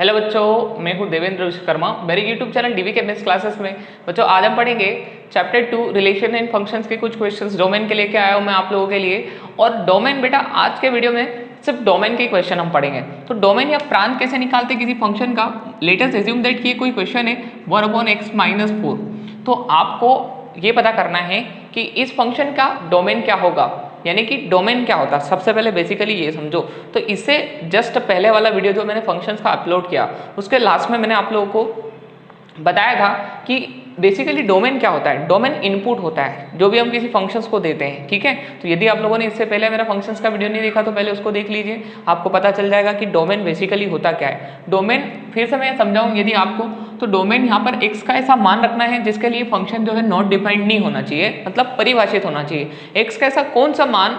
Hello बच्चों, मैं हूं देवेंद्र विश्वकर्मा। मेरे यूट्यूब चैनल डीवी के मैथ्स क्लासेस में बच्चों आज हम पढ़ेंगे चैप्टर 2 रिलेशन एंड फंक्शंस के कुछ क्वेश्चंस डोमेन के लेके आया हूं मैं आप लोगों के लिए। और डोमेन बेटा आज के वीडियो में सिर्फ डोमेन के क्वेश्चन हम पढ़ेंगे। तो डोमेन या प्रांत कैसे निकालते किसी फंक्शन का। लेटेस्ट एज्यूम दैट कि ये कोई क्वेश्चन है 1/x-4, तो आपको ये पता करना है कि इस फंक्शन का डोमेन क्या होगा, यानी कि डोमेन क्या होता है। सबसे पहले बेसिकली ये समझो। तो इससे जस्ट पहले वाला वीडियो जो मैंने फंक्शंस का अपलोड किया उसके लास्ट में मैंने आप लोगों को बताया था कि बेसिकली डोमेन क्या होता है। डोमेन इनपुट होता है जो भी हम किसी फंक्शंस को देते हैं, ठीक है। तो यदि आप लोगों ने इससे पहले मेरा फंक्शंस का वीडियो नहीं देखा तो पहले उसको देख लीजिए, आपको पता चल जाएगा कि डोमेन बेसिकली होता क्या है। डोमेन फिर से मैं समझाऊं यदि आपको, तो डोमेन यहाँ पर x का ऐसा मान रखना है जिसके लिए फंक्शन जो है नॉट डिफाइंड नहीं होना चाहिए, मतलब परिभाषित होना चाहिए। x का ऐसा कौन सा मान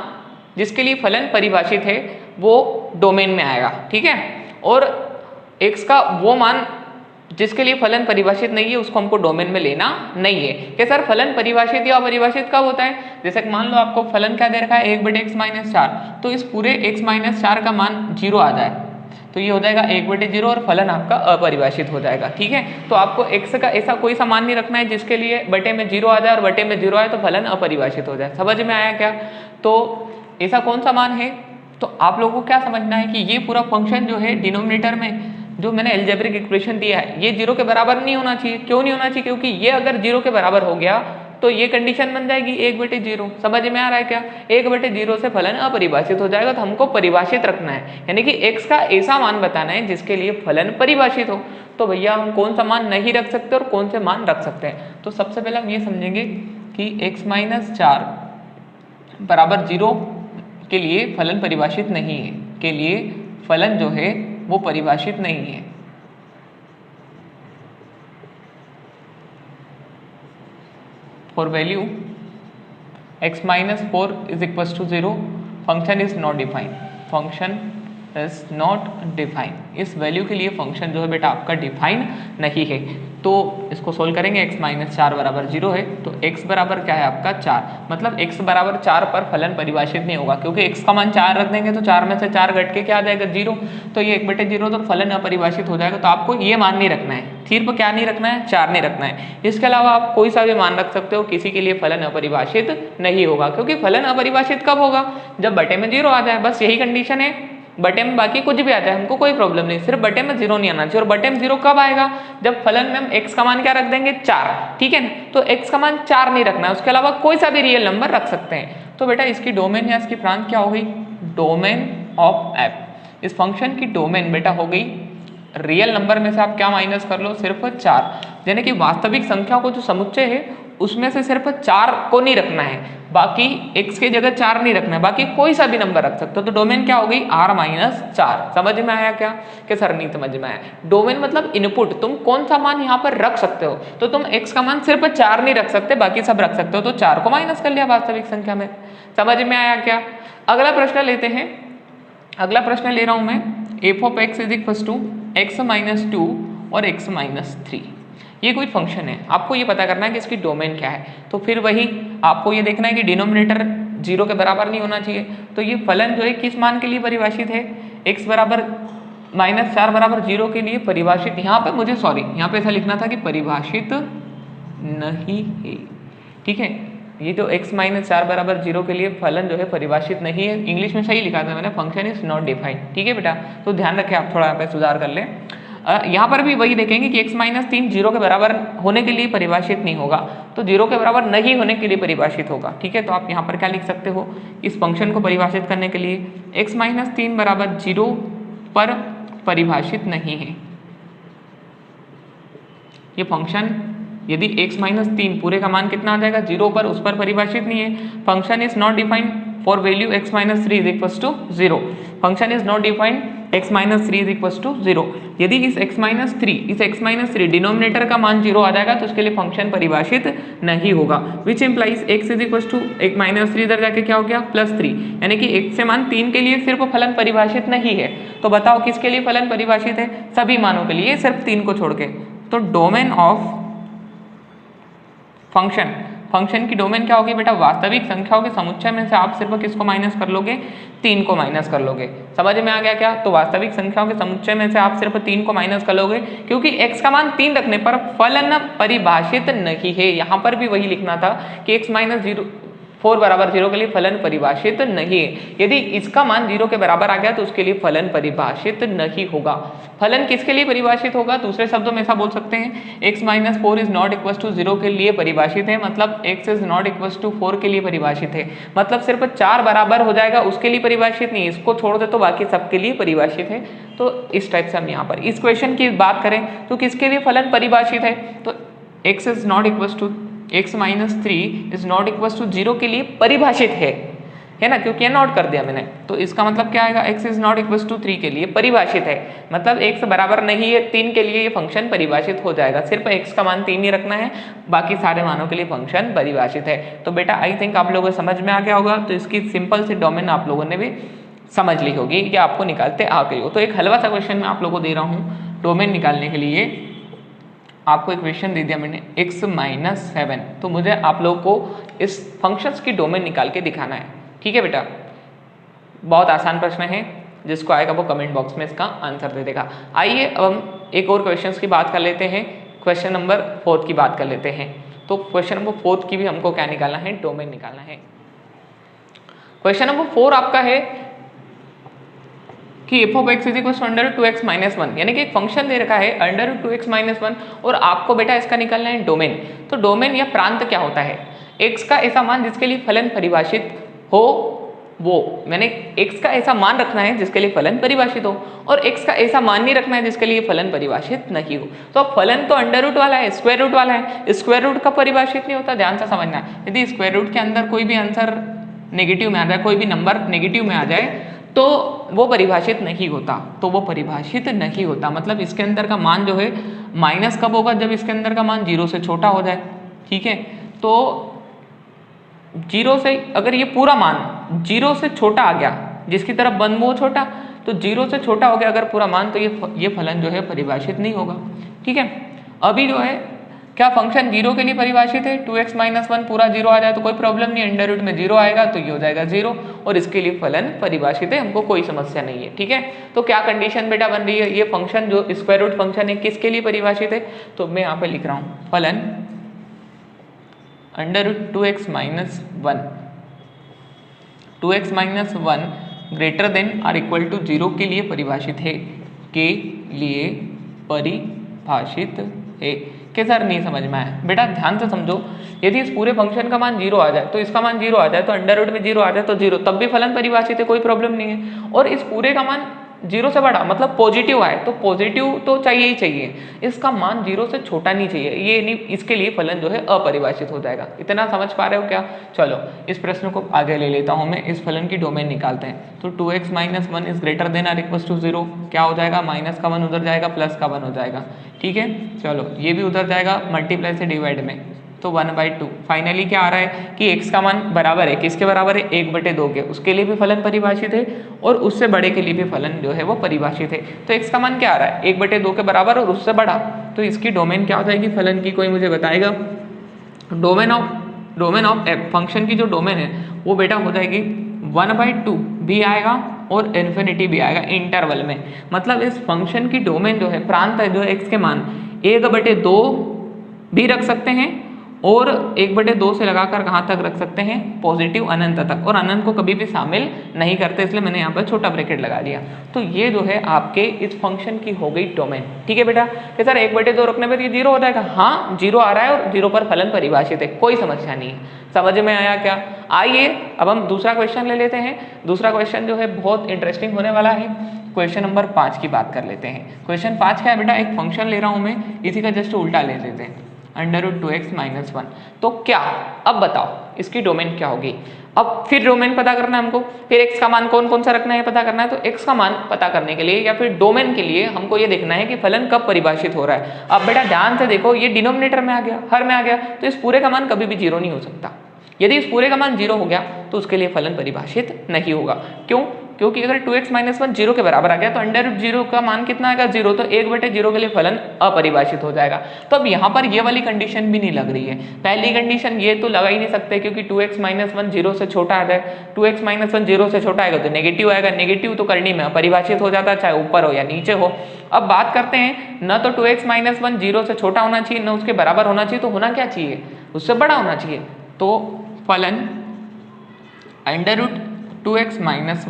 जिसके लिए फलन परिभाषित है वो डोमेन में आएगा, ठीक है। और x का वो मान जिसके लिए फलन परिभाषित नहीं है उसको हमको डोमेन में लेना नहीं है। कि सर फलन परिभाषित या अपरिभाषित कब होता है। जैसे मान लो आपको फलन क्या दे रखा है 1/x-4, तो इस पूरे x-4 का मान 0 आ जाए तो ये हो जाएगा 1/0 और फलन आपका अपरिभाषित हो जाएगा, ठीक है। तो आपको x का ऐसा कोई सा मान नहीं रखना है जिसके लिए बटे में 0 आ जाए और बटे में 0 आए तो फलन अपरिभाषित हो जाए। समझ में आया क्या। तो ऐसा कौन सा मान है, तो आप लोगों को क्या समझना है कि ये पूरा फंक्शन जो है डिनोमिनेटर में जो मैंने अलजेब्रिक इक्वेशन दिया है ये 0 के बराबर नहीं होना चाहिए। क्यों नहीं होना चाहिए, क्योंकि ये अगर 0 के बराबर हो गया तो ये कंडीशन बन जाएगी 1/0। समझ में आ रहा है क्या। 1/0 से फलन अपरिभाषित हो जाएगा, तो हमको परिभाषित रखना है, यानी कि x का ऐसा मान बताना है जिसके लिए फलन परिभाषित हो। तो भैया हम कौन सा मान नहीं रख सकते और कौन से मान रख सकते हैं। तो सबसे पहले हम ये समझेंगे कि x-4 बराबर 0 के लिए फलन परिभाषित नहीं है, के लिए फलन जो है वो परिभाषित नहीं है। For value x-4 is equal to 0 function is not defined, function is not defined. इस वैल्यू के लिए फंक्शन जो है बेटा आपका डिफाइन नहीं है। तो इसको सोल्व करेंगे x-4 बराबर 0 है तो x बराबर क्या है आपका 4, मतलब x बराबर 4 पर फलन परिभाषित नहीं होगा क्योंकि x का मान 4 रख देंगे तो 4 में से 4 घट के क्या आ जाएगा 0, तो ये 1/0 तो फलन अपरिभाषित हो जाएगा। तो आपको ये मान नहीं रखना है, सिर्फ क्या नहीं रखना है 4 नहीं रखना है। इसके अलावा आप कोई सा भी मान रख सकते हो, किसी के लिए फलन अपरिभाषित नहीं होगा क्योंकि फलन अपरिभाषित कब होगा, जब बटे में 0 आ जाए, बस यही कंडीशन है। बटे में बाकी कुछ भी आ जाए हमको कोई प्रॉब्लम नहीं, सिर्फ बटे में 0 नहीं आना चाहिए। और बटे में 0 कब आएगा, जब फलन में हम x का मान क्या रख देंगे 4, ठीक है ना। तो x का मान 4 नहीं रखना है, उसके अलावा कोई सा भी रियल नंबर रख सकते हैं। तो बेटा इसकी डोमेन या इसकी प्रांत क्या हो गई, डोमेन ऑफ f। इस फंक्शन की डोमेन बेटा हो गई रियल नंबर में से आप क्या माइनस कर लो, सिर्फ 4, यानी कि वास्तविक संख्या को जो समुच्चय है उसमें से सिर्फ 4 को नहीं रखना है, बाकी x के जगह 4 नहीं रखना है, बाकी कोई सा भी नंबर रख सकते हो। तो डोमेन क्या हो गई r-4। समझ में आया क्या, कि सर नहीं समझ में आया। डोमेन मतलब इनपुट, तुम कौन सा मान यहाँ पर रख सकते हो। तो तुम x का मान सिर्फ 4 नहीं रख सकते, बाकी सब रख सकते हो, तो 4 को माइनस कर लिया वास्तविक संख्या में। समझ में आया क्या। अगला प्रश्न लेते हैं। अगला प्रश्न ले रहा हूं मैं f(x) is equal to x-2 और x-3। ये कोई फंक्शन है, आपको ये पता करना है कि इसकी डोमेन क्या है। तो फिर वही आपको ये देखना है कि डिनोमिनेटर 0 के बराबर नहीं होना चाहिए। तो ये फलन जो है किस मान के लिए परिभाषित है, x बराबर -4 बराबर 0 के लिए परिभाषित। यहाँ पे मुझे यहाँ पे ऐसा लिखना था कि परिभाषित नहीं है, ठीक है। ये जो x-4 बराबर 0 के लिए फलन जो है परिभाषित नहीं है, इंग्लिश में सही लिखा था मैंने, फंक्शन इज नॉट डिफाइंड, ठीक है बेटा। तो ध्यान रखें आप, थोड़ा यहाँ पे सुधार कर लें। यहाँ पर भी वही देखेंगे कि x-3 0 के बराबर होने के लिए परिभाषित नहीं होगा, तो 0 के बराबर नहीं होने के लिए परिभाषित होगा, ठीक है। तो आप यहाँ पर क्या लिख सकते हो, इस फंक्शन को परिभाषित करने के लिए x-3 बराबर 0 पर परिभाषित नहीं है। ये फंक्शन यदि x-3 पूरे का मान कितना आ जाएगा 0 पर, उस पर परिभाषित नहीं है। Function is not defined for value x-3 is equal to 0। Function is not defined x-3 is equal to 0। यदि इस x-3 डिनोमिनेटर का मान 0 आ जाएगा तो उसके लिए फंक्शन परिभाषित नहीं होगा। Which implies x is equal to -3 इधर जाके क्या हो गया +3, यानी कि x से मान 3 के लिए सिर्फ फलन परिभाषित नहीं है। तो बताओ किसके लिए फलन परिभाषित है, सभी मानों के लिए, सिर्फ 3 को छोड़ के। तो डोमेन ऑफ फंक्शन की डोमेन क्या होगी बेटा, वास्तविक संख्याओं के समुच्चय में से आप सिर्फ किसको माइनस कर लोगे, 3 को माइनस कर लोगे। समझ में आ गया क्या? तो वास्तविक संख्याओं के समुच्चय में से आप सिर्फ 3 को माइनस कर लोगे, क्योंकि x का मान 3 रखने पर फलन परिभाषित नहीं है। यहाँ पर भी वही लिखना था कि x माइनस 4 बराबर 0 के लिए फलन परिभाषित नहीं है। यदि इसका मान 0 के बराबर आ गया तो उसके लिए फलन परिभाषित नहीं होगा। फलन किसके लिए परिभाषित होगा? दूसरे शब्दों में ऐसा बोल सकते हैं, x minus 4 is not equal to 0 के लिए परिभाषित है, मतलब x is not equal to 4 के लिए परिभाषित है। मतलब सिर्फ 4 बराबर हो जाएगा उसके लिए परिभाषित नहीं, इसको छोड़ दे तो बाकी सबके लिए परिभाषित है। तो इस टाइप से हम यहाँ पर इस क्वेश्चन की बात करें तो किसके लिए फलन परिभाषित है? तो x is not equal to x minus 3 is not equal to 0 के लिए परिभाषित है ना, क्योंकि ये नोट कर दिया मैंने। तो इसका मतलब क्या आएगा? x is not equal to 3 के लिए परिभाषित है, मतलब x बराबर नहीं है 3 के लिए ये फंक्शन परिभाषित हो जाएगा। सिर्फ x का मान 3 ही रखना है, बाकी सारे मानों के लिए फंक्शन परिभाषित है। तो बेटा आई थिंक आप लोगों को समझ में आ गया होगा। तो इसकी सिंपल सी डोमेन आप लोगों ने भी समझ ली होगी, या आपको निकालते आ गई हो। तो एक हलवा सा क्वेश्चन मैं आप लोगों को दे रहा हूँ डोमेन निकालने के लिए। आपको इक्वेशन दे दिया मैंने x माइनस 7, तो मुझे आप लोगों को इस फंक्शंस की डोमेन निकाल के दिखाना है। ठीक है बेटा, बहुत आसान प्रश्न है, जिसको आएगा वो कमेंट बॉक्स में इसका आंसर दे देगा। आइए अब हम एक और क्वेश्चंस की बात कर लेते हैं, क्वेश्चन नंबर 4 की बात कर लेते हैं। तो क्वेश्चन नंबर 4 की भी हमको क्या निकालना है? डोमेन निकालना है। क्वेश्चन नंबर 4 आपका है कि f of x is equal to under 2x minus 1, यानी कि एक फंक्शन दे रखा है अंडर 2x माइनस 1 और आपको बेटा इसका निकालना है डोमेन। तो डोमेन या प्रांत क्या होता है? x का ऐसा मान जिसके लिए फलन परिभाषित हो, वो मैंने x का ऐसा मान रखना है जिसके लिए फलन परिभाषित हो, और x का ऐसा मान नहीं रखना है जिसके लिए फलन परिभाषित नहीं हो। तो अब फलन तो अंडर रूट वाला है, स्क्वायर रूट वाला है, स्क्वायर रूट का परिभाषित नहीं होता, ध्यान से समझना है। यदि स्क्वायर रूट के अंदर कोई भी आंसर नेगेटिव में आ जाए, कोई भी नंबर नेगेटिव में आ जाए तो वो परिभाषित नहीं होता, तो वो परिभाषित नहीं होता। मतलब इसके अंदर का मान जो है माइनस कब होगा? जब इसके अंदर का मान 0 से छोटा हो जाए। ठीक है, तो 0 से अगर ये पूरा मान 0 से छोटा आ गया, जिसकी तरफ बंद वो छोटा, तो 0 से छोटा हो गया अगर पूरा मान, तो ये फलन जो है परिभाषित नहीं होगा। ठीक है, अभी जो है क्या फंक्शन 0 के लिए परिभाषित है? 2x माइनस 1 पूरा 0 आ जाए तो कोई प्रॉब्लम नहीं, अंडर रूट में 0 आएगा तो ये हो जाएगा 0, और इसके लिए फलन परिभाषित है, हमको कोई समस्या नहीं है। ठीक है, तो क्या कंडीशन बेटा बन रही है? ये फंक्शन जो स्क्वायर रूट फंक्शन है किसके लिए परिभाषित है? तो मैं यहाँ पे लिख रहा हूँ फलन under root 2x minus 1, 2x minus 1 greater than or equal to 0 के लिए परिभाषित है, के लिए परिभाषित है। कि सर नहीं समझ में आया? बेटा ध्यान से समझो, यदि इस पूरे फंक्शन का मान 0 आ जाए, तो इसका मान 0 आ जाए, तो अंडर रूट में 0 आ जाए तो 0, तब भी फलन परिभाषित है, कोई प्रॉब्लम नहीं है। और इस पूरे का मान 0 से बड़ा मतलब पॉजिटिव आए, तो पॉजिटिव तो चाहिए ही चाहिए, इसका मान 0 से छोटा नहीं चाहिए, ये नहीं, इसके लिए फलन जो है अपरिभाषित हो जाएगा। इतना समझ पा रहे हो क्या? चलो इस प्रश्न को आगे ले लेता हूँ मैं, इस फलन की डोमेन निकालते हैं। तो 2x minus 1 is greater than or equal to 0, क्या हो जाएगा? माइनस का 1 उधर जाएगा, प्लस का 1 हो जाएगा। ठीक है, चलो ये भी उधर जाएगा, मल्टीप्लाई से डिवाइड में, तो 1/2। फाइनली क्या आ रहा है कि x का मान बराबर है, किसके बराबर है? 1/2 के, उसके लिए भी फलन परिभाषित है और उससे बड़े के लिए भी फलन जो है वो परिभाषित है। तो x का मान क्या आ रहा है? 1/2 के बराबर और उससे बड़ा, तो इसकी डोमेन क्या हो जाएगी फलन की? कोई मुझे बताएगा? डोमेन ऑफ f फंक्शन की जो डोमेन है वो बेटा हो जाएगी 1/2 भी आएगा और इन्फिनिटी भी आएगा इंटरवल में। मतलब इस फंक्शन की डोमेन जो है, प्रांत है जो x के मान 1/2 भी रख सकते हैं और 1/2 से लगाकर कहाँ तक रख सकते हैं? पॉजिटिव अनंत तक, और अनंत को कभी भी शामिल नहीं करते, इसलिए मैंने यहाँ पर छोटा ब्रैकेट लगा दिया। तो ये जो है आपके इस फंक्शन की हो गई डोमेन। ठीक है बेटा, कि सर 1/2 रखने पर ये 0 हो जाएगा? हाँ 0 आ रहा है और 0 पर फलन परिभाषित है, कोई समस्या नहीं है। समझ में आया क्या? आइए अब हम दूसरा क्वेश्चन ले लेते हैं। दूसरा क्वेश्चन जो है बहुत इंटरेस्टिंग होने वाला है। क्वेश्चन नंबर 5 की बात कर लेते हैं। क्वेश्चन 5 क्या है बेटा? एक फंक्शन ले रहा हूँ मैं, इसी का जस्ट उल्टा ले लेते हैं, अंडर रूट 2x माइनस 1। तो क्या, अब बताओ इसकी डोमेन क्या होगी? अब फिर डोमेन पता करना है हमको, फिर x का मान कौन कौन सा रखना है पता करना है। तो x का मान पता करने के लिए या फिर डोमेन के लिए हमको ये देखना है कि फलन कब परिभाषित हो रहा है। अब बेटा ध्यान से देखो, ये डिनोमिनेटर में आ गया, हर में आ गया, तो इस पूरे का मान कभी भी 0 नहीं हो सकता। यदि इस पूरे का मान 0 हो गया तो उसके लिए फलन परिभाषित नहीं होगा। क्यों? क्योंकि अगर 2x माइनस 1 जीरो के बराबर आ गया तो अंडर रूट जीरो का मान कितना आएगा 0, तो 1/0 के लिए फलन अपरिभाषित हो जाएगा। तो अब यहाँ पर ये वाली कंडीशन भी नहीं लग रही है। पहली कंडीशन ये तो लगा ही नहीं सकते क्योंकि 2x माइनस 1 जीरो से छोटा आ जाए, 2x माइनस 1 जीरो से छोटा आएगा तो नेगेटिव आएगा, नेगेटिव तो करनी में अपरिभाषित हो जाता है चाहे ऊपर हो या नीचे हो। अब बात करते हैं न तो 2x माइनस 1 जीरो से छोटा होना चाहिए न उसके बराबर होना चाहिए, तो होना क्या चाहिए, उससे बड़ा होना चाहिए। तो फलन under root 2x minus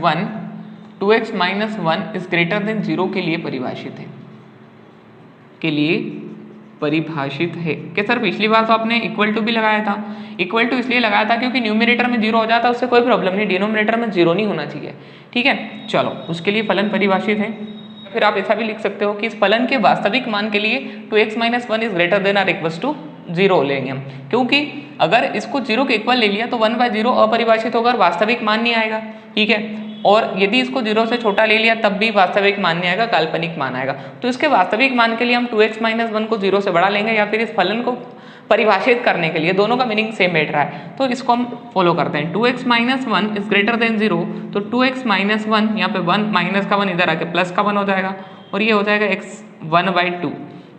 1 is greater than 0 के लिए परिभाषित है, के लिए परिभाषित है। कि सर पिछली बार तो आपने इक्वल टू भी लगाया था, इक्वल टू इसलिए लगाया था क्योंकि न्यूमरेटर में 0 हो जाता है, उससे कोई प्रॉब्लम नहीं, डिनोमिनेटर में 0 नहीं होना चाहिए, ठीक है। चलो उसके लिए फलन परिभाषित है। फिर आप ऐसा भी लिख सकते हो कि इस फलन के वास्तविक मान के लिए 2x minus 1 is greater than or equals to 0 लेंगे हम, क्योंकि अगर इसको 0 के इक्वल ले लिया तो 1/0 अपरिभाषित होकर वास्तविक मान नहीं आएगा, ठीक है। और यदि इसको 0 से छोटा ले लिया तब भी वास्तविक मान नहीं आएगा, काल्पनिक मान आएगा। तो इसके वास्तविक मान के लिए हम 2x माइनस 1 को 0 से बड़ा लेंगे, या फिर इस फलन को परिभाषित करने के लिए, दोनों का मीनिंग सेम बैठ रहा है तो इसको हम फॉलो करते हैं। 2x minus 1 is greater than 0, तो 2x माइनस 1 यहाँ पे 1 माइनस का 1 इधर आके प्लस का 1 हो जाएगा और ये हो जाएगा x 1/2,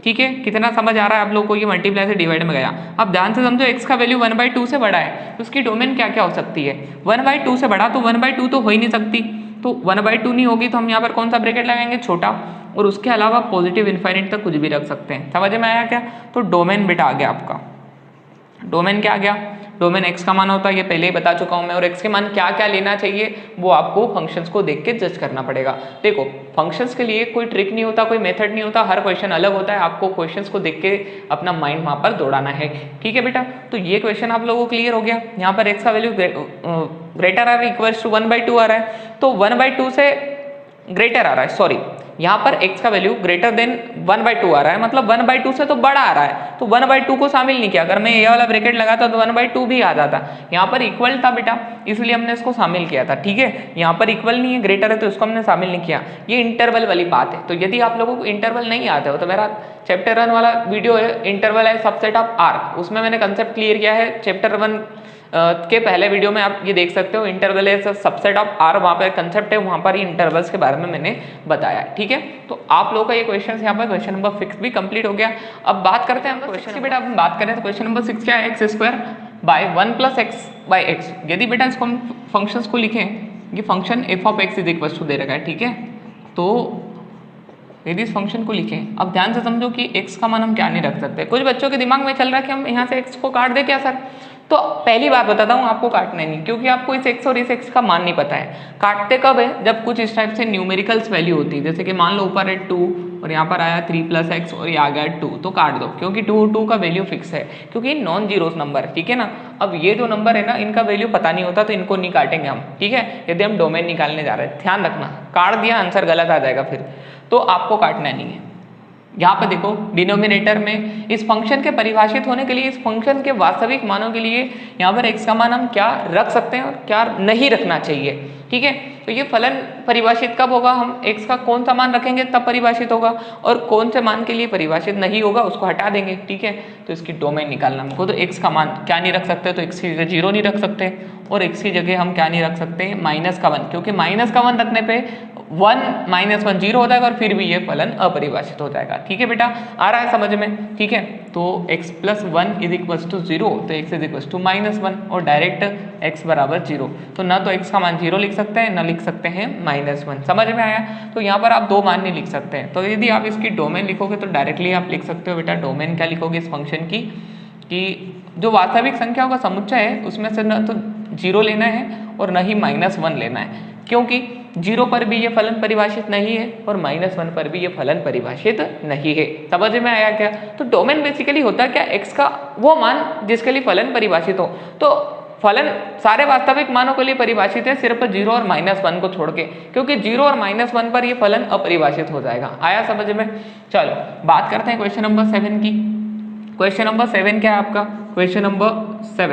ठीक है। कितना समझ आ रहा है आप लोग को, ये मल्टीप्लाई से डिवाइड में गया। अब ध्यान से समझो, x का वैल्यू 1/2 से बड़ा है तो उसकी डोमेन क्या क्या हो सकती है, 1/2 से बड़ा तो 1/2 तो हो ही नहीं सकती, तो 1/2 नहीं होगी तो हम यहाँ पर कौन सा ब्रैकेट लगाएंगे, छोटा, और उसके अलावा पॉजिटिव इन्फाइनाइट तक कुछ भी रख सकते हैं। समझ में आया क्या। तो डोमेन बेटा आ गया आपका, डोमेन क्या आ गया, डोमेन x का मान होता है, ये पहले ही बता चुका हूं मैं, और x के मान क्या क्या लेना चाहिए वो आपको फंक्शंस को देख के जज करना पड़ेगा। देखो फंक्शंस के लिए कोई ट्रिक नहीं होता, कोई मेथड नहीं होता, हर क्वेश्चन अलग होता है, आपको क्वेश्चंस को देख के अपना माइंड वहां पर दौड़ाना है, ठीक है बेटा। तो ये क्वेश्चन आप लोगों को क्लियर हो गया। यहाँ पर x का वैल्यू ग्रेटर आ रहा है, इक्वल्स टू 1/2 आ रहा है, तो 1/2 से ग्रेटर आ रहा है, सॉरी यहाँ पर x का वैल्यू ग्रेटर देन 1/2 आ रहा है, मतलब 1/2 से तो बड़ा आ रहा है, तो 1/2 को शामिल नहीं किया। अगर मैं ये वाला ब्रैकेट लगाता तो 1/2 भी आ जाता, यहाँ पर इक्वल था बेटा इसलिए हमने इसको शामिल किया था, ठीक है। यहाँ पर इक्वल नहीं है, ग्रेटर है तो इसको हमने शामिल नहीं किया। ये इंटरवल वाली बात है। तो यदि आप लोगों को इंटरवल नहीं आते हो तो मेरा चैप्टर 1 वाला वीडियो है, इंटरवल है सबसेट ऑफ आर, उसमें मैंने कंसेप्ट क्लियर किया है। चैप्टर 1 के पहले वीडियो में आप ये देख सकते हो, इंटरवल है सबसेट ऑफ आर, वहाँ पर कंसेप्ट है, वहाँ पर ये इंटरवल्स के बारे में मैंने बताया है, ठीक है। तो आप लोगों का ये क्वेश्चन यहाँ पर क्वेश्चन नंबर 6 भी कंप्लीट हो गया। अब बात करते हैं क्वेश्चन की, बेटा अब बात करें तो क्वेश्चन नंबर 6 क्या है, x² बाय 1 + x/x। यदि बेटा इसको हम फंक्शंस को लिखें, ये function f(x) is equal to दे रखा है, ठीक है। तो यदि इस फंक्शन को लिखें, अब ध्यान से समझो कि x का मान हम क्या नहीं रख सकते। कुछ बच्चों के दिमाग में चल रहा है कि हम यहाँ से x को काट दे क्या सर, तो पहली बात बताता हूँ आपको काटना नहीं, क्योंकि आपको इस x और इस x का मान नहीं पता है। काटते कब है, जब कुछ इस टाइप से न्यूमेरिकल्स वैल्यू होती है, जैसे कि मान लो ऊपर है 2 और यहाँ पर आया 3 + x और ये आ गया 2, तो काट दो, क्योंकि 2 का वैल्यू फिक्स है, क्योंकि नॉन जीरोस नंबर है, ठीक है ना। अब ये जो नंबर है ना, इनका वैल्यू पता नहीं होता तो इनको नहीं काटेंगे हम, ठीक है। यदि हम डोमेन निकालने जा रहे हैं, ध्यान रखना, काट दिया आंसर गलत आ जाएगा फिर, तो आपको काटना नहीं है। यहाँ पर देखो डिनोमिनेटर में इस फंक्शन के परिभाषित होने के लिए, इस फंक्शन के वास्तविक मानों के लिए यहाँ पर x का मान हम क्या रख सकते हैं और क्या नहीं रखना चाहिए, ठीक है। तो ये फलन परिभाषित कब होगा, हम x का कौन सा मान रखेंगे तब परिभाषित होगा, और कौन से मान के लिए परिभाषित नहीं होगा उसको हटा देंगे, ठीक है। तो इसकी डोमेन निकालना हमको, तो x का मान क्या नहीं रख सकते, तो x की जगह 0 नहीं रख सकते, और x की जगह हम क्या नहीं रख सकते, -1, क्योंकि -1 रखने पे 1 - 1 0 हो जाएगा और फिर भी ये फलन अपरिभाषित हो जाएगा, ठीक है बेटा। आ रहा है समझ में, ठीक है। तो x + 1 = 0, तो x = -1 और डायरेक्ट x = 0, तो ना तो x का मान 0 लिख सकते हैं ना लिख सकते हैं -1। समझ में आया। तो यहाँ पर आप 2 मान नहीं लिख सकते हैं, तो यदि आप इसकी डोमेन लिखोगे तो डायरेक्टली आप लिख सकते हो बेटा, डोमेन क्या लिखोगे इस फंक्शन की, कि जो वास्तविक संख्याओं का समुच्चय है उसमें से न तो 0 लेना है और न ही -1 लेना है, क्योंकि 0 पर भी ये फलन परिभाषित नहीं है और -1 पर भी ये फलन परिभाषित नहीं है। समझ में आया क्या। तो डोमेन बेसिकली होता है क्या, x का वो मान जिसके लिए फलन परिभाषित हो। तो फलन सारे वास्तविक मानों के लिए परिभाषित है, सिर्फ 0 और -1 को छोड़ के, क्योंकि 0 और -1 पर ये फलन अपरिभाषित हो जाएगा। आया समझ में। चलो बात करते हैं क्वेश्चन नंबर 7 की। क्वेश्चन नंबर 7 क्या है आपका, क्वेश्चन नंबर 7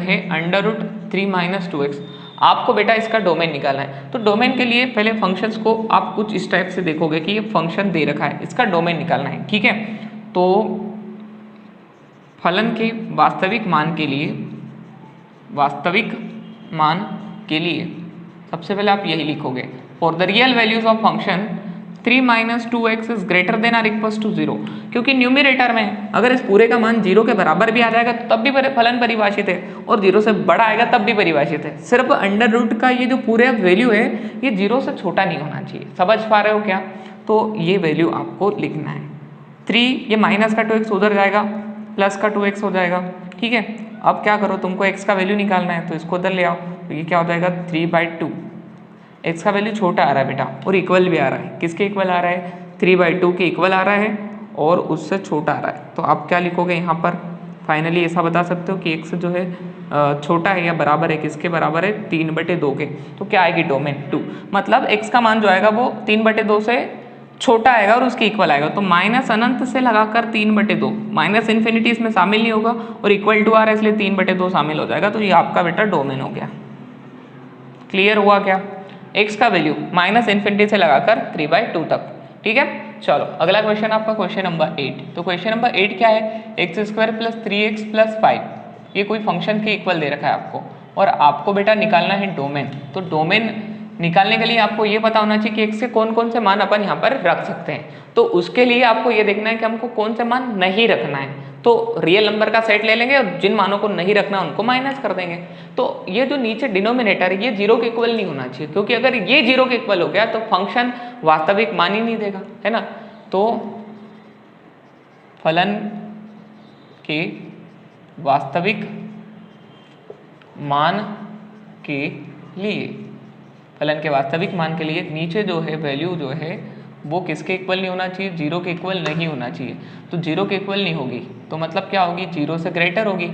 है √3 - 2x। आपको बेटा इसका डोमेन निकालना है। तो डोमेन के लिए पहले फंक्शंस को आप कुछ इस टाइप से देखोगे कि ये फंक्शन दे रखा है, इसका डोमेन निकालना है, ठीक है। तो फलन के वास्तविक मान के लिए सबसे पहले आप यही लिखोगे, for the real values of function 3 minus 2x is greater than or equals to 0, क्योंकि न्यूमिनेटर में अगर इस पूरे का मान 0 के बराबर भी आ जाएगा तो तब भी फलन परिभाषित है, और 0 से बड़ा आएगा तब भी परिभाषित है। सिर्फ अंडर रूट का ये जो पूरे वैल्यू है ये 0 से छोटा नहीं होना चाहिए। समझ पा रहे हो क्या? तो ये वैल्यू आपको लिखना है। 3, ये माइनस का 2x उधर जाएगा, प्लस का 2x हो जाएगा, ठीक है। अब क्या करो, तुमको x का वैल्यू निकालना है तो इसको उधर ले आओ, तो ये क्या हो जाएगा 3/2। x का वैल्यू छोटा आ रहा है बेटा और इक्वल भी आ रहा है। किसके इक्वल आ रहा है? 3/2 के इक्वल आ रहा है और उससे छोटा आ रहा है। तो आप क्या लिखोगे यहाँ पर? फाइनली ऐसा बता सकते हो कि x जो है छोटा है या बराबर है, किसके बराबर है? 3/2 के। तो क्या आएगी? डोमेन 2। मतलब x का मान जो आएगा वो 3/2 से छोटा आएगा और उसके इक्वल आएगा। तो माइनस अनंत से लगाकर 3/2, माइनस इन्फिनिटी इसमें शामिल नहीं होगा और इक्वल टू आ रहा है इसलिए 3/2 शामिल हो जाएगा। तो ये आपका बेटा डोमेन हो गया। क्लियर हुआ क्या? x का वैल्यू माइनस इन्फिनिटी से लगाकर 3/2 तक, ठीक है। चलो अगला क्वेश्चन आपका क्वेश्चन नंबर 8। तो क्वेश्चन नंबर 8 क्या है? x² + 3x + 5, ये कोई फंक्शन के इक्वल दे रखा है आपको, और आपको बेटा निकालना है डोमेन। तो डोमेन निकालने के लिए आपको ये पता होना चाहिए कि x के कौन कौन से मान अपन यहाँ पर रख सकते हैं। तो उसके लिए आपको ये देखना है कि हमको कौन से मान नहीं रखना है। तो रियल नंबर का सेट ले लेंगे और जिन मानों को नहीं रखना उनको माइनस कर देंगे। तो ये जो नीचे डिनोमिनेटर है ये 0 के इक्वल नहीं होना चाहिए, क्योंकि अगर ये 0 के इक्वल हो गया तो फंक्शन वास्तविक मान ही नहीं देगा, है ना। तो फलन के वास्तविक मान के लिए, फलन के वास्तविक मान के लिए नीचे जो है वैल्यू जो है वो किसके इक्वल नहीं होना चाहिए? 0 के इक्वल नहीं होना चाहिए। तो 0 के इक्वल नहीं होगी तो मतलब क्या होगी? 0 से ग्रेटर होगी,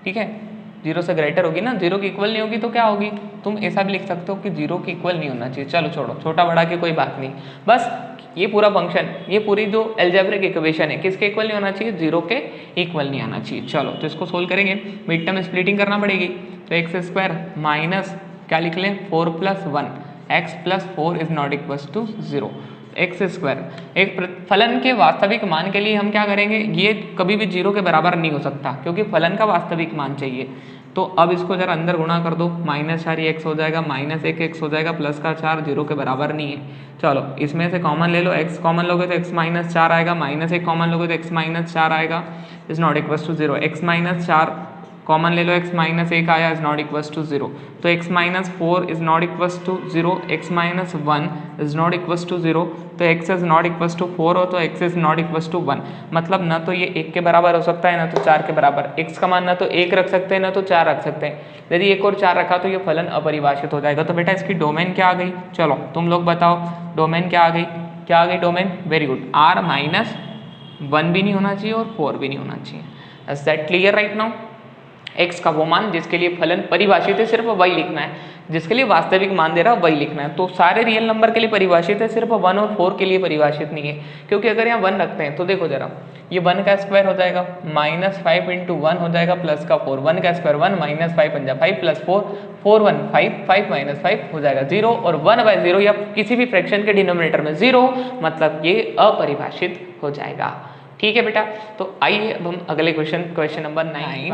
ठीक है। 0 से ग्रेटर होगी ना, 0 के इक्वल नहीं होगी तो क्या होगी? तुम ऐसा भी लिख सकते हो कि 0 के इक्वल नहीं होना चाहिए। चलो छोड़ो, छोटा बड़ा की कोई बात नहीं, बस ये पूरा फंक्शन, ये पूरी जो एल्जेब्रिक इक्वेशन है किसके इक्वल नहीं होना चाहिए? 0 के इक्वल नहीं आना चाहिए। चलो तो इसको सोल्व करेंगे, मिड टर्म स्प्लिटिंग करना पड़ेगी। तो x² माइनस क्या लिख लें? 4 + 1 x + 4 is not equals to 0। x², एक फलन के वास्तविक मान के लिए हम क्या करेंगे? ये कभी भी 0 के बराबर नहीं हो सकता क्योंकि फलन का वास्तविक मान चाहिए। तो अब इसको जरा अंदर गुणा कर दो, -4 x हो जाएगा, -1x हो जाएगा, प्लस का 4 0 के बराबर नहीं है। चलो इसमें से कॉमन ले लो, x कॉमन लोगे तो x - 4 आएगा, -1 कॉमन लोगे तो x - 4 आएगा, is not equals to 0। x - 4 common ले लो, x - 1 आया, इज नॉट इक्वल्स टू 0। तो x - 4 is not equals to 0, x - 1 is not equals to 0। तो x is not equals to 4 हो तो x is not equals to 1। मतलब ना तो ये 1 के बराबर हो सकता है ना तो 4 के बराबर। x का मान ना तो 1 रख सकते हैं ना तो 4 रख सकते हैं। यदि 1 और 4 रखा तो ये फलन अपरिभाषित हो जाएगा। तो बेटा इसकी डोमेन क्या आ गई? चलो तुम लोग बताओ डोमेन क्या आ गई? क्या आ गई डोमेन? वेरी गुड, r - 1 भी नहीं होना चाहिए और 4 भी नहीं होना चाहिए। Is that clear right now? x का वो मान जिसके लिए फलन परिभाषित है सिर्फ वही लिखना है, जिसके लिए वास्तविक मान दे रहा है वही लिखना है। तो सारे रियल नंबर के लिए परिभाषित है, सिर्फ 1 और 4 के लिए परिभाषित नहीं है। क्योंकि अगर यहाँ 1 रखते हैं तो देखो जरा, ये 1 का स्क्वायर हो जाएगा, -5 × 1 हो जाएगा, प्लस का 4, 1 का स्क्वायर 1, -5 × 5 प्लस 4, 4 1 5, 5 - 5 हो जाएगा 0, और 1/0 या किसी भी फ्रैक्शन के डिनोमिनेटर में 0, मतलब ये अपरिभाषित हो जाएगा। ठीक है बेटा, तो आइए अब हम अगले क्वेश्चन नंबर 9,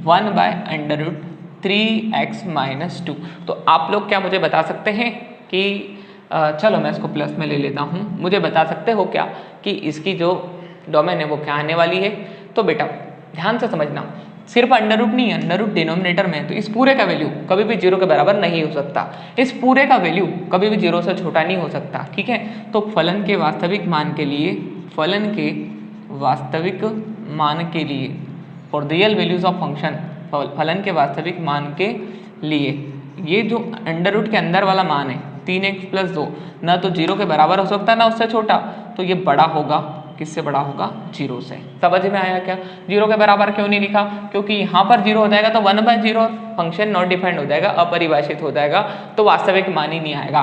1/√3x - 2। तो आप लोग क्या मुझे बता सकते हैं कि चलो मैं इसको प्लस में ले लेता हूँ, मुझे बता सकते हो क्या कि इसकी जो डोमेन है वो क्या आने वाली है? तो बेटा ध्यान से समझना, सिर्फ अंडर रूट नहीं है, अंडर रूट डिनोमिनेटर में है, तो इस पूरे का वैल्यू कभी भी 0 के बराबर नहीं हो सकता, इस पूरे का वैल्यू कभी भी 0 से छोटा नहीं हो सकता। ठीक है, तो फलन के वास्तविक मान के लिए, फलन के वास्तविक मान के लिए, for the real values of function, फलन के वास्तविक मान के लिए ये जो अंडर रूट के अंदर वाला मान है 3x + 2 ना तो 0 के बराबर हो सकता ना उससे छोटा, तो ये बड़ा होगा, किससे बड़ा होगा? 0 से। समझ में आया क्या? 0 के बराबर क्यों नहीं लिखा? क्योंकि यहाँ पर 0 हो जाएगा तो 1/0 फंक्शन नॉट डिफाइंड हो जाएगा, अपरिभाषित हो जाएगा, तो वास्तविक मान ही नहीं आएगा।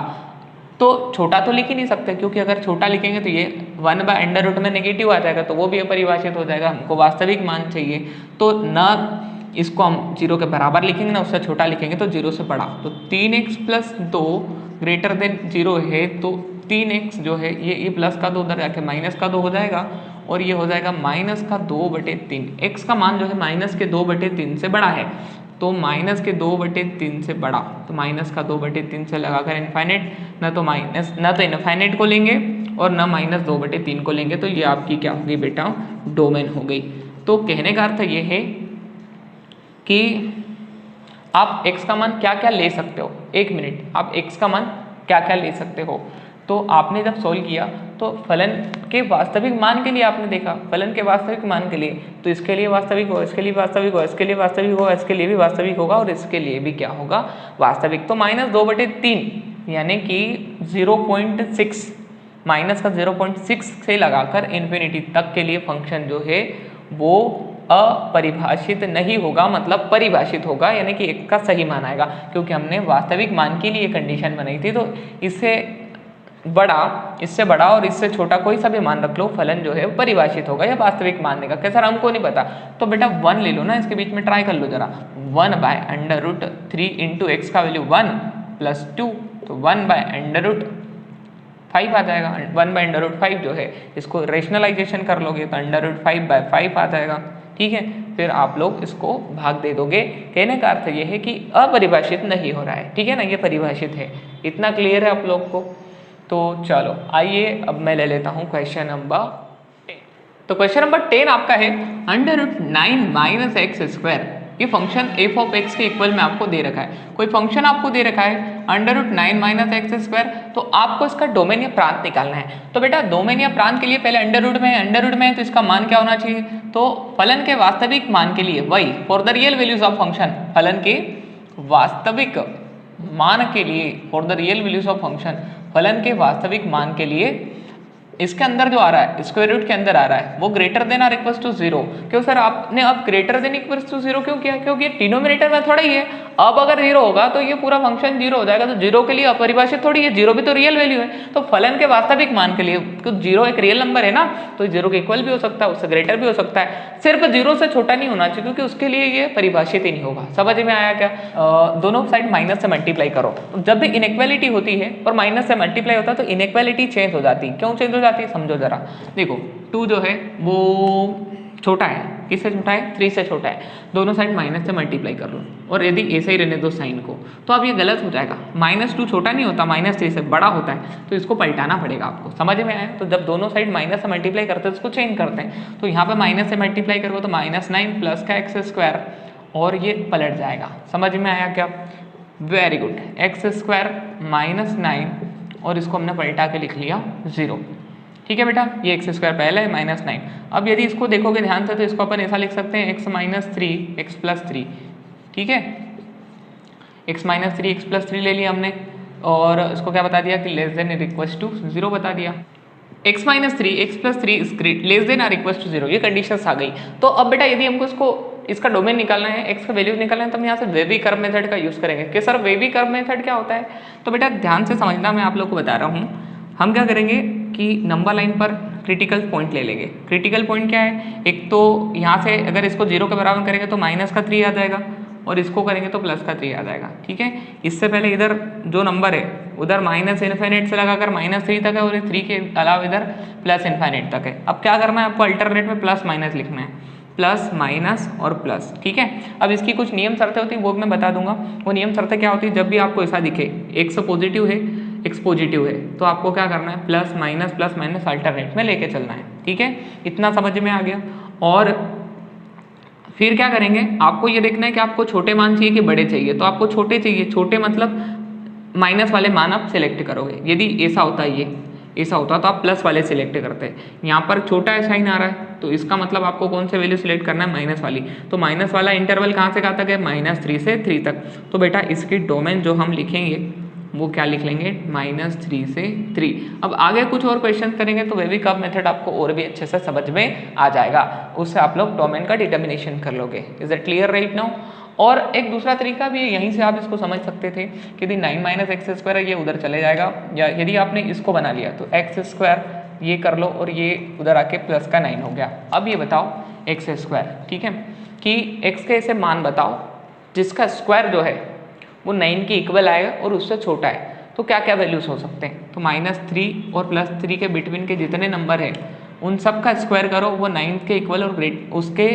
तो छोटा तो लिख ही नहीं सकते, क्योंकि अगर छोटा लिखेंगे तो ये 1/√, में नेगेटिव आ जाएगा, तो वो भी अपरिभाषित हो जाएगा। हमको वास्तविक मान चाहिए, तो ना इसको हम 0 के बराबर लिखेंगे ना उससे छोटा लिखेंगे, तो 0 से बड़ा। तो 3x + 2 ग्रेटर देन 0 है, तो 3x जो है ये प्लस का 2 उधर जाके माइनस का 2 हो जाएगा, और ये हो जाएगा -2/3। x का मान जो है -2/3 से बड़ा है, तो माइनस के 2/3 से बड़ा, तो माइनस का 2/3 से लगाकर इनफाइनाइट, ना तो माइनस ना तो इनफाइनाइट को लेंगे और ना -2/3 को लेंगे, तो ये आपकी क्या होगी बेटा, डोमेन हो गई। तो कहने का अर्थ ये है कि आप x का मान क्या क्या ले सकते हो, 1 मिनट, आप x का मान क्या क्या ले सकते हो। तो आपने जब सोल्व किया तो फलन के वास्तविक मान के लिए आपने देखा, फलन के वास्तविक मान के लिए, तो इसके लिए वास्तविक होगा, इसके लिए वास्तविक होगा, इसके लिए वास्तविक होगा, इसके लिए भी वास्तविक होगा और इसके लिए भी क्या होगा, वास्तविक। तो -2/3 यानी कि 0.6, माइनस का 0.6 से लगाकर इन्फिनिटी तक के लिए फंक्शन जो है वो अपरिभाषित नहीं होगा, मतलब परिभाषित होगा, यानी कि एक का सही मान आएगा, क्योंकि हमने वास्तविक मान के लिए कंडीशन बनाई थी। तो इससे बड़ा और इससे छोटा कोई सा भी मान रख लो, फलन जो है परिभाषित होगा या वास्तविक मान देगा। क्या सर हमको नहीं पता, तो बेटा 1 ले लो ना, इसके बीच में ट्राई कर लो जरा। 1/√3 इंटू एक्स का वैल्यू 1 + 2, तो 1/√5 आ जाएगा। 1/√5 जो है इसको रेशनलाइजेशन कर लोगे तो √5/5 आ जाएगा। ठीक है, फिर आप लोग इसको भाग दे दोगे। कहने का अर्थ ये है कि अपरिभाषित नहीं हो रहा है, ठीक है ना, ये परिभाषित है। इतना क्लियर है आप लोग को। तो चलो आइए अब मैं ले लेता हूँ क्वेश्चन नंबर 10। तो क्वेश्चन नंबर 10 आपका है √9 - x²। ये फंक्शन f ऑफ x के इक्वल में आपको दे रखा है, कोई फंक्शन आपको दे रखा है √9 - x², तो आपको इसका डोमेन या प्रांत निकालना है। तो बेटा डोमेन या प्रांत के लिए पहले अंडर रूट में है, तो इसका मान क्या होना चाहिए, तो फलन के वास्तविक मान के लिए वही for the real values of function, फलन के वास्तविक मान के लिए, for the real values of function, फलन के वास्तविक मान के लिए इसके अंदर जो आ रहा है, स्क्वायर रूट के अंदर आ रहा है, वो ग्रेटर देन और इक्वल टू 0। क्यों सर आपने अब ग्रेटर देन इक्वल टू 0 क्यों किया, क्योंकि ये डिनोमिनेटर में थोड़ा ही है। अब अगर 0 होगा तो ये पूरा फंक्शन 0 हो जाएगा, तो 0 के लिए अपरिभाषित थोड़ी है, 0 भी तो रियल वैल्यू है। तो फलन के वास्तविक मान के लिए, क्योंकि 0 एक रियल नंबर है ना, तो 0 के इक्वल भी हो सकता है, उससे ग्रेटर भी हो सकता है, सिर्फ 0 से छोटा नहीं होना चाहिए, क्योंकि उसके लिए ये परिभाषित ही नहीं होगा। समझ में आया क्या? दोनों साइड माइनस से मल्टीप्लाई करो, जब भी इनइक्वालिटी होती है और माइनस से मल्टीप्लाई होता है तो इनइक्वालिटी चेंज हो जाती है। क्यों चेंज हो जाती है, समझो जरा। देखो 2 जो है वो छोटा है, किससे छोटा है, 3 से छोटा है, दोनों साइड माइनस से मल्टीप्लाई कर लो, और यदि ऐसे ही रहने दो साइन को, तो अब ये गलत हो जाएगा। -2 छोटा नहीं होता, -3 से बड़ा होता है, तो इसको पलटाना पड़ेगा आपको। समझ में आया? तो जब दोनों साइड माइनस से मल्टीप्लाई करते हैं तो इसको चेंज करते हैं, तो यहाँ पे माइनस से मल्टीप्लाई करो तो -9 प्लस का x², और ये पलट जाएगा। समझ में आया क्या? वेरी गुड, x² - 9, और इसको हमने पलटा के लिख लिया 0। ठीक है बेटा, ये x² पहले है -9। अब यदि इसको देखोगे ध्यान से तो इसको अपन ऐसा लिख सकते हैं x - 3 x + 3। ठीक है, x - 3 x + 3 ले लिया हमने, और इसको क्या बता दिया कि लेस देन और इक्वल टू 0 बता दिया। x - 3 x + 3 is less than और इक्वल टू 0, ये कंडीशंस आ गई। तो अब बेटा यदि हमको इसका डोमेन निकालना है, x का वैल्यू निकालना है, तो हम यहाँ से वेवी कर्व मेथड का यूज करेंगे। कि सर वेवी कर्व मेथड क्या होता है? तो बेटा ध्यान से समझना, मैं आप लोग को बता रहा हूँ। हम क्या करेंगे कि नंबर लाइन पर क्रिटिकल पॉइंट ले लेंगे। क्रिटिकल पॉइंट क्या है? एक तो यहाँ से अगर इसको 0 के बराबर करेंगे तो -3 आ जाएगा, और इसको करेंगे तो +3 आ जाएगा। ठीक है, इससे पहले इधर जो नंबर है उधर -∞ से लगाकर -3 तक है, और 3 के अलावा इधर +∞ तक है। अब क्या करना है आपको, अल्टरनेट में प्लस माइनस लिखना है, प्लस माइनस और प्लस। ठीक है, अब इसकी कुछ नियम शर्तें होती हैं, वो मैं बता दूंगा। वो नियम शर्तें क्या होती है, जब भी आपको ऐसा दिखे x पॉजिटिव है, x पॉजिटिव है, तो आपको क्या करना है, प्लस माइनस अल्टरनेट में लेके चलना है। ठीक है, इतना समझ में आ गया। और फिर क्या करेंगे, आपको ये देखना है कि आपको छोटे मान चाहिए कि बड़े चाहिए। तो आपको छोटे चाहिए, छोटे मतलब माइनस वाले मान आप सिलेक्ट करोगे। यदि ऐसा होता है, ये ऐसा होता तो आप प्लस वाले सिलेक्ट करते हैं। यहाँ पर छोटा है साइन आ रहा है, तो इसका मतलब आपको कौन से वैल्यू सिलेक्ट करना है, माइनस वाली। तो माइनस वाला इंटरवल कहाँ से कहाँ तक है, -3 से 3 तक। तो बेटा इसकी डोमेन जो हम लिखेंगे वो क्या लिख लेंगे, -3 से 3। अब आगे कुछ और क्वेश्चन करेंगे तो वेवी कर्व मेथड आपको और भी अच्छे से समझ में आ जाएगा, उससे आप लोग डोमेन का डिटर्मिनेशन कर लोगे। Is it clear right now? और एक दूसरा तरीका भी है, यहीं से आप इसको समझ सकते थे कि यदि 9 - x² है, ये उधर चले जाएगा, या यदि आपने इसको बना लिया तो x² ये कर लो, और ये उधर आके प्लस का 9 हो गया। अब ये बताओ x², ठीक है, कि x के ऐसे मान बताओ जिसका स्क्वायर जो है वो 9 के इक्वल आएगा और उससे छोटा है। तो क्या क्या वैल्यूज हो सकते हैं? तो -3 और +3 के बिटवीन के जितने नंबर है उन सब का स्क्वायर करो, वो 9 के इक्वल और उसके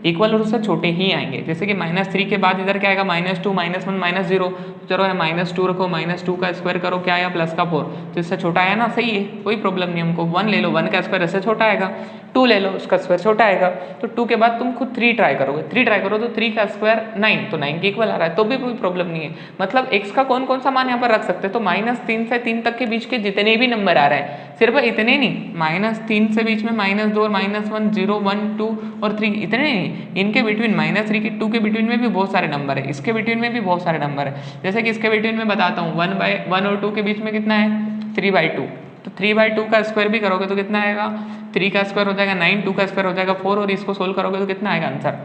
इक्वल और उससे छोटे ही आएंगे। जैसे कि -3 के बाद इधर क्या आएगा, -2, -1, -0, चलो -2 रखो, -2 का स्क्वायर करो, क्या आया प्लस का 4, तो इससे छोटा आया ना, सही है, कोई प्रॉब्लम नहीं हमको। 1 ले लो, 1 का स्क्वायर इससे छोटा आएगा, 2 ले लो, उसका स्क्वायर छोटा आएगा, तो 2 के बाद तुम खुद 3 ट्राई करोगे, 3 ट्राई करो तो 3 का स्क्वायर 9, तो 9 के इक्वल आ रहा है, तो भी कोई प्रॉब्लम नहीं है। मतलब x का कौन कौन सा मान यहाँ पर रख सकते हैं, तो -3 से 3 तक के बीच के जितने भी नंबर आ रहे हैं, सिर्फ इतने नहीं, -3 से बीच में -2 और -1, 0, 1, 2 और 3, इतने नहीं, इनके बिटवीन -3 के 2 के बिटवीन में भी बहुत सारे नंबर है, इसके बिटवीन में भी बहुत सारे नंबर है। जैसे कि इसके बिटवीन में बताता हूँ, 1 और 2 के बीच में कितना है, 3/2, तो 3/2 का स्क्वायर भी करोगे तो कितना आएगा, 3 का स्क्वायर हो जाएगा 9, 2 का स्क्वायर हो जाएगा 4, और इसको सोल्व करोगे तो कितना आएगा आंसर,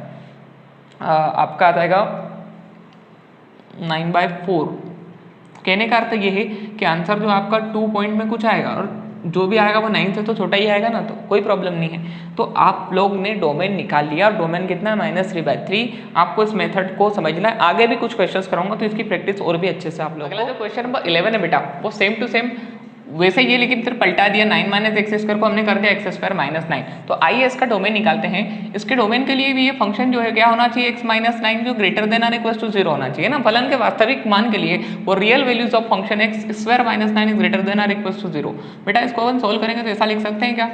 आपका आ जाएगा 9/4। कहने का अर्थ ये है कि आंसर जो आपका 2 पॉइंट में कुछ आएगा, और जो भी आएगा वो 9 से तो छोटा ही आएगा ना, तो कोई प्रॉब्लम नहीं है। तो आप लोग ने डोमेन निकाल लिया, और डोमेन कितना है, -3/3। आपको इस मेथड को समझना है, आगे भी कुछ क्वेश्चंस कराऊंगा तो इसकी प्रैक्टिस और भी अच्छे से आप लोग। अगला जो क्वेश्चन नंबर 11 है बेटा, वो सेम टू सेम वैसे ये, लेकिन फिर पलटा दिया, 9 - x² को हमने कर दिया x² -9। तो आइए इसका डोमेन निकालते हैं। इसके डोमेन के लिए भी ये फंक्शन जो है क्या होना चाहिए, x - 9 जो ग्रेटर देन और इक्वल टू 0 होना चाहिए ना। फलन के वास्तविक मान के लिए वो real values of function x² -9 is greater than और इक्वल टू 0। बेटा इसको अपन सोल्व करेंगे तो ऐसा लिख सकते हैं क्या,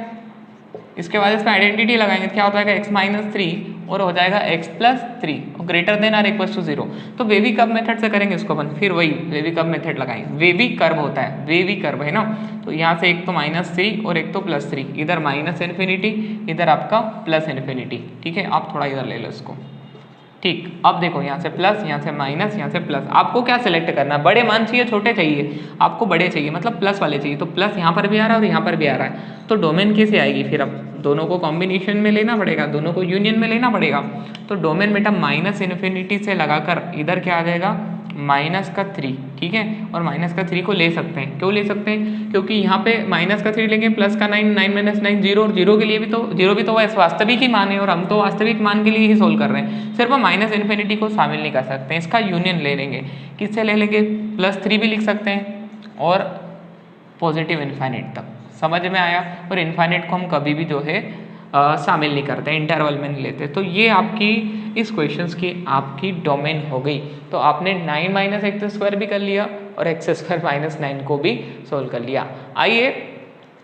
इसके बाद इसमें आइडेंटिटी लगाएंगे, क्या होता है x - 3 और हो जाएगा x + 3 और ग्रेटर देन और इक्वल टू 0। तो वेवी कर्व मेथड से करेंगे इसको अपन, फिर वही वेवी कर्व मेथड लगाएंगे। वेवी कर्व होता है, वेवी कर्व है ना, तो यहाँ से एक तो -3 और एक तो +3, इधर -∞, इधर आपका +∞। ठीक है, आप थोड़ा इधर ले लो इसको। ठीक, अब देखो यहाँ से प्लस, यहाँ से माइनस, यहाँ से प्लस। आपको क्या सिलेक्ट करना है, बड़े मान चाहिए छोटे चाहिए, आपको बड़े चाहिए, मतलब प्लस वाले चाहिए। तो प्लस यहाँ पर भी आ रहा है और यहाँ पर भी आ रहा है, तो डोमेन कैसे आएगी फिर, अब दोनों को कॉम्बिनेशन में लेना पड़ेगा, दोनों को यूनियन में लेना पड़ेगा। तो डोमेन बेटा -∞ से लगाकर इधर क्या आ जाएगा, -3। ठीक है, और -3 को ले सकते हैं, क्यों ले सकते हैं, क्योंकि यहाँ पे -3 लेंगे, प्लस का 9, 9 - 9 0, और 0 के लिए भी तो, 0 भी तो वास्तविक ही मान है, और हम तो वास्तविक मान के लिए ही सोल्व कर रहे हैं, सिर्फ -∞ को शामिल नहीं कर सकते हैं, इसका यूनियन ले लेंगे। किससे ले लेंगे, +3 भी लिख सकते हैं और पॉजिटिव इन्फाइनाइट तक। समझ में आया, और इन्फाइनाइट को हम कभी भी जो है शामिल नहीं करते, इंटरवल में नहीं लेते। तो ये आपकी इस क्वेश्चंस की आपकी डोमेन हो गई। तो आपने 9 - x² भी कर लिया और x² - 9 को भी सोल्व कर लिया। आइए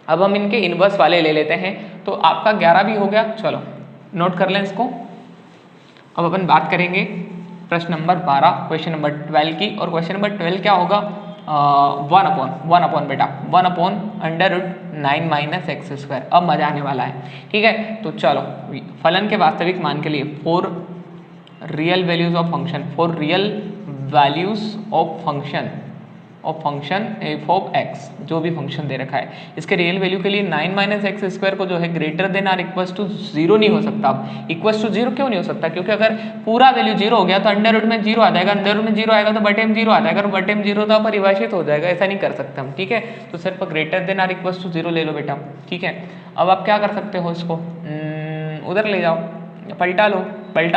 अब हम इनके इनवर्स वाले ले लेते हैं। तो आपका 11 भी हो गया, चलो नोट कर लें इसको। अब अपन बात करेंगे प्रश्न नंबर 12, क्वेश्चन नंबर 12 की। और क्वेश्चन नंबर 12 क्या होगा, 1/1 बेटा, 1/√9 - x²। अब मजा आने वाला है, ठीक है। तो चलो, फलन के वास्तविक मान के लिए 4 real values of function, 4 real values of function f of x, जो भी फंक्शन दे रखा है, इसके रियल वैल्यू के लिए 9 - x² को जो है ग्रेटर देन और इक्वल टू 0 नहीं हो सकता। अब इक्वल टू 0 क्यों नहीं हो सकता, क्योंकि अगर पूरा वैल्यू 0 हो गया तो अंडर रूट में 0 आ जाएगा, अंडर रूट में 0 आएगा तो बटे में 0 आ जाएगा, और बटे में 0 तो परिभाषित हो जाएगा, ऐसा नहीं कर सकते हम। ठीक है, तो सिर्फ ग्रेटर देन और इक्वल टू 0 ले लो बेटा। ठीक है, अब आप क्या कर सकते हो, इसको उधर ले जाओ, पलटा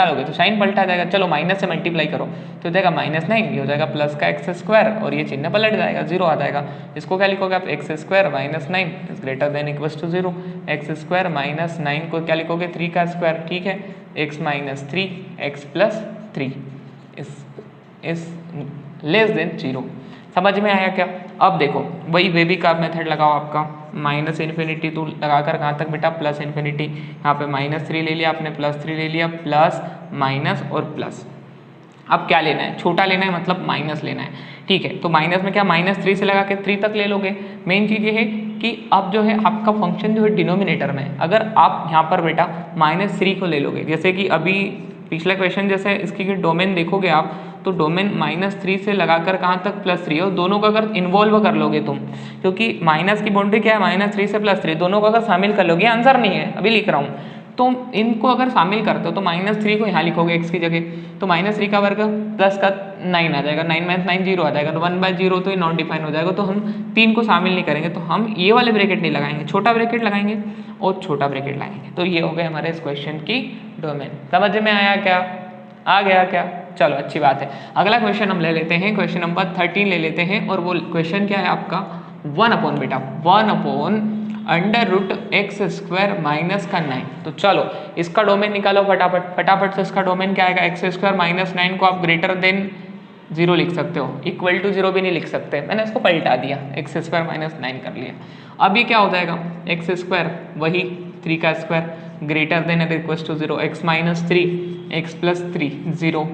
लोगे तो साइन पलटा जाएगा। चलो माइनस से मल्टीप्लाई करो तो हो जाएगा -9, ये हो जाएगा प्लस का x², और ये चिन्ह पलट जाएगा, 0 आ जाएगा। इसको क्या लिखोगे आप, x² - 9 is greater than equal to 0। x² - 9 को क्या लिखोगे, 3 का स्क्वायर। ठीक है, x - 3 x + 3 is less than 0। समझ में आया क्या। अब देखो वही बेबी का मेथड लगाओ, आपका -∞ तो लगाकर कहाँ तक बेटा, +∞। यहाँ पे -3 ले लिया आपने, +3 ले लिया, प्लस माइनस और प्लस। अब क्या लेना है, छोटा लेना है, मतलब माइनस लेना है। ठीक है, तो माइनस में क्या, -3 से लगा के 3 तक ले लोगे। मेन चीज़ ये है कि अब जो है आपका फंक्शन जो है डिनोमिनेटर में, अगर आप यहाँ पर बेटा -3 को ले लोगे, जैसे कि अभी पिछला क्वेश्चन जैसे इसकी डोमेन देखोगे आप, तो डोमेन -3 से लगाकर कहाँ तक, +3 है, और दोनों को अगर इन्वॉल्व कर लोगे तुम, क्योंकि माइनस की बाउंड्री क्या है, -3 से +3, दोनों को अगर शामिल कर लोगे, आंसर नहीं है अभी लिख रहा हूँ, तो इनको अगर शामिल करते हो तो -3 को यहाँ लिखोगे x की जगह, तो -3 का वर्ग प्लस का 9 आ जाएगा, 9 - 9 0 आ जाएगा, तो 1/0 तो ये नॉट डिफाइन हो जाएगा। तो हम 3 को शामिल नहीं करेंगे, तो हम ये वाले ब्रैकेट नहीं लगाएंगे, छोटा ब्रैकेट लगाएंगे और छोटा ब्रैकेट लगाएंगे। तो ये हो गए हमारे इस क्वेश्चन की डोमेन। समझ में आया क्या, आ गया क्या, चलो अच्छी बात है। अगला क्वेश्चन हम ले लेते हैं, क्वेश्चन नंबर 13 ले लेते हैं, और वो क्वेश्चन क्या है आपका, 1/, बेटा 1/√9 √x² माइनस का 9। तो चलो इसका डोमेन निकालो फटाफट से। इसका डोमेन क्या आएगा, x² माइनस 9 को आप ग्रेटर देन 0 लिख सकते हो, इक्वल टू 0 भी नहीं लिख सकते। मैंने इसको पलटा दिया, x² माइनस 9 कर लिया। अब ये क्या हो जाएगा, x² वही 3 का स्क्वायर ग्रेटर देन और equal to 0, x minus 3 x plus 3 0।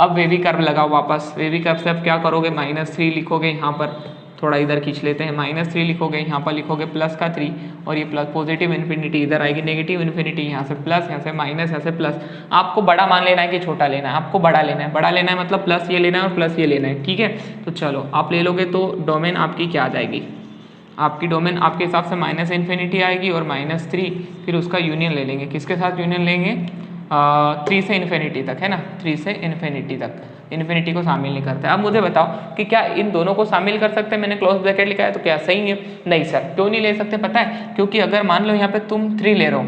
अब वेवी कर्व लगाओ वापस। वेवी कर्व से अब क्या करोगे, -3 लिखोगे यहाँ पर, थोड़ा इधर खींच लेते हैं, -3 लिखोगे, यहाँ पर लिखोगे प्लस का 3 और ये प्लस पॉजिटिव इन्फिनिटी इधर आएगी, नेगेटिव इन्फिनिटी यहाँ से प्लस, यहाँ से माइनस, यहाँ से प्लस। आपको बड़ा मान लेना है कि छोटा लेना है, आपको बड़ा लेना है। बड़ा लेना है मतलब प्लस ये लेना है और प्लस ये लेना है, ठीक है। तो चलो आप ले लोगे तो डोमेन आपकी क्या आ जाएगी, आपकी डोमेन आपके हिसाब से -इन्फिनिटी आएगी और -3, फिर उसका यूनियन ले लेंगे। किसके साथ यूनियन लेंगे, 3 से इन्फिनिटी तक, है ना, 3 से इन्फिनिटी तक। इन्फिनिटी को शामिल नहीं करता है। अब मुझे बताओ कि क्या इन दोनों को शामिल कर सकते हैं, मैंने क्लोज ब्रैकेट लिखा है तो क्या सही है, नहीं सर। क्यों नहीं ले सकते पता है, क्योंकि अगर मान लो यहाँ पे तुम 3 ले रहे हो,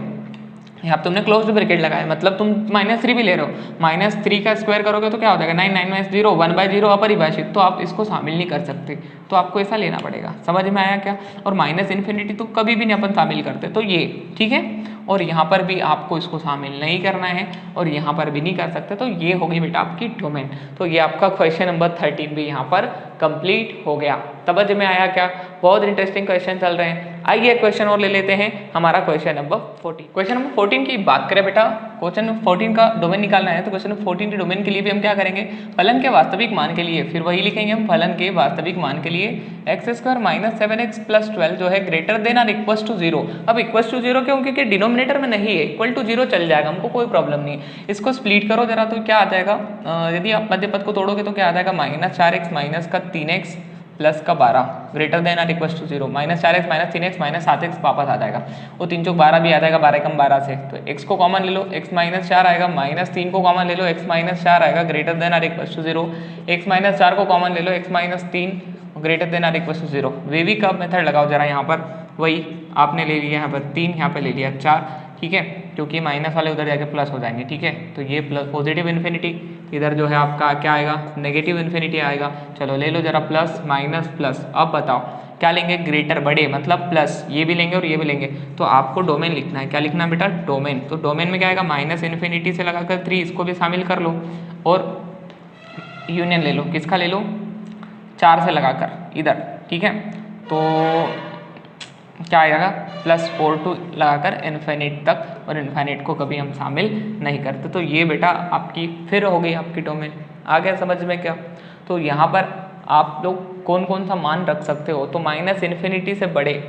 यहाँ तुमने क्लोज ब्रैकेट लगाया, मतलब तुम -3 भी ले रहे हो, -3 का स्क्वायर करोगे तो क्या हो जाएगा, 9 9 -0 1/0 अपरिभाषित, तो आप इसको शामिल नहीं कर सकते, तो आपको ऐसा लेना पड़ेगा। समझ में आया क्या। और -इन्फिनिटी तो कभी भी नहीं अपन शामिल करते, तो ये ठीक है। और यहाँ पर भी आपको इसको शामिल नहीं करना है और यहाँ पर भी नहीं कर सकते, तो ये होगी बेटा आपकी डोमेन। तो ये आपका क्वेश्चन नंबर 13 भी यहाँ पर कंप्लीट हो गया। समझ में आया क्या, बहुत इंटरेस्टिंग क्वेश्चन चल रहे हैं। आइए क्वेश्चन और ले लेते हैं, हमारा क्वेश्चन नंबर 14। क्वेश्चन नंबर 14 की बात करें बेटा, क्वेश्चन नंबर 14 का डोमेन निकालना है, तो क्वेश्चन नंबर 14 के डोमेन के लिए भी हम क्या करेंगे, फलन के वास्तविक मान के लिए, फिर वही लिखेंगे हम, फलन के वास्तविक मान के लिए x² माइनस 7x प्लस 12 जो है ग्रेटर देन और इक्वल टू 0। अब इक्वल टू 0 क्यों, क्योंकि डिनोमिनेटर में नहीं है, इक्वल टू 0 चल जाएगा, हमको कोई प्रॉब्लम नहीं है। इसको स्प्लिट करो जरा, तो क्या आ जाएगा, यदि आप मध्य पद को तोड़ोगे तो क्या आ जाएगा, -4x माइनस का 3x प्लस का 12 ग्रेटर देन और equal to 0, -4x minus 3x minus 7x वापस आ जाएगा, वो 3 चौक 12 भी आ जाएगा, 12 कम 12 से, तो x को कॉमन ले लो, x माइनस 4 आएगा, -3 को कॉमन ले लो, x माइनस 4 आएगा ग्रेटर देन और इक्वल टू 0, x माइनस 4 को कॉमन ले लो, x माइनस 3 ग्रेटर देन और equal to 0। Wavy curve method लगाओ जरा, यहाँ पर वही आपने ले लिया, यहाँ पर 3, यहाँ पर ले लिया 4, ठीक है, क्योंकि माइनस वाले उधर जाके प्लस हो जाएंगे, ठीक है। तो ये प्लस पॉजिटिव इन्फिनिटी, इधर जो है आपका क्या आएगा, नेगेटिव इन्फिनिटी आएगा। चलो ले लो जरा, प्लस माइनस प्लस। अब बताओ क्या लेंगे, ग्रेटर बड़े मतलब प्लस, ये भी लेंगे और ये भी लेंगे, तो आपको डोमेन लिखना है। क्या लिखना है बेटा, डोमेन। तो डोमेन में क्या आएगा, -इन्फिनिटी से लगाकर 3, इसको भी शामिल कर लो और यूनियन ले लो, किसका ले लो, 4 से लगाकर इधर, ठीक है। तो क्या आएगा, +4 टू लगाकर इन्फिनिट तक, और इन्फिनिट को कभी हम शामिल नहीं करते। तो ये बेटा आपकी फिर हो गई आपकी डोमेन। आ गया समझ में क्या। तो यहाँ पर आप लोग कौन कौन सा मान रख सकते हो, तो -इन्फिनिटी से बड़े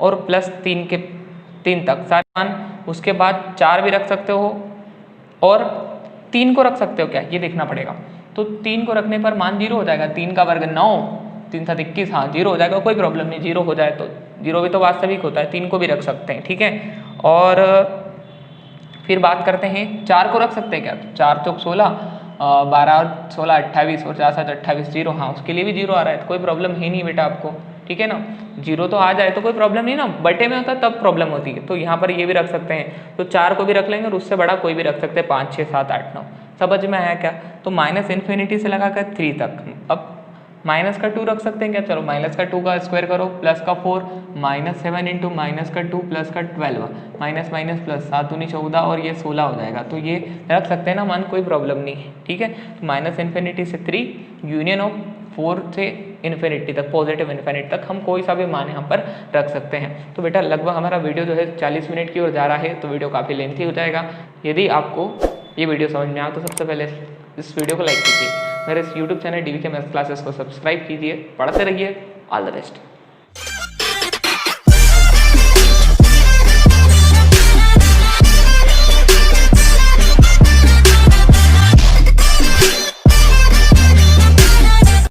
और +3 तक सारे मान, उसके बाद 4 भी रख सकते हो और 3 को रख सकते हो क्या, ये देखना पड़ेगा। तो 3 को रखने पर मान 0 हो जाएगा, 3 का वर्ग 9, 3 7 21, हाँ 0 हो जाएगा, कोई प्रॉब्लम नहीं, 0 हो जाए तो 0 भी तो वास्तविक होता है, 3 को भी रख सकते हैं, ठीक है। और फिर बात करते हैं, 4 को रख सकते हैं क्या, 4 चौक 16, 12 और 16 28 और 4 7 28, 0, हाँ उसके लिए भी 0 आ रहा है, तो कोई प्रॉब्लम है नहीं बेटा आपको, ठीक है ना। 0 तो आ जाए तो कोई प्रॉब्लम नहीं ना, बटे में होता है तब प्रॉब्लम होती है। तो यहाँ पर ये भी रख सकते हैं, तो 4 को भी रख लेंगे और उससे बड़ा कोई भी रख सकते हैं, 5 6 7 8 9। समझ में आया क्या। तो -इन्फिनिटी से लगाकर 3 तक। अब माइनस का 2 रख सकते हैं क्या, चलो माइनस का 2 का स्क्वायर करो, प्लस का 4, -7 इंटू माइनस का 2 प्लस का 12, माइनस माइनस प्लस, 7 दूनी 14 और ये 16 हो जाएगा। तो ये रख सकते हैं ना मान, कोई प्रॉब्लम नहीं है, ठीक है। तो -इन्फिनिटी से 3, यूनियन ऑफ 4 से इन्फिनिटी तक, पॉजिटिव इन्फिनिटी तक हम कोई सा भी मान यहाँ पर रख सकते हैं। तो बेटा लगभग हमारा वीडियो जो है 40 मिनट की ओर जा रहा है, तो वीडियो काफ़ी लेंथी हो जाएगा। यदि आपको ये वीडियो समझ में आया तो सबसे पहले इस वीडियो को लाइक कीजिए, मेरे इस YouTube channel DVK maths classes को सब्सक्राइब कीजिए, पढ़ते रहिए। All the best.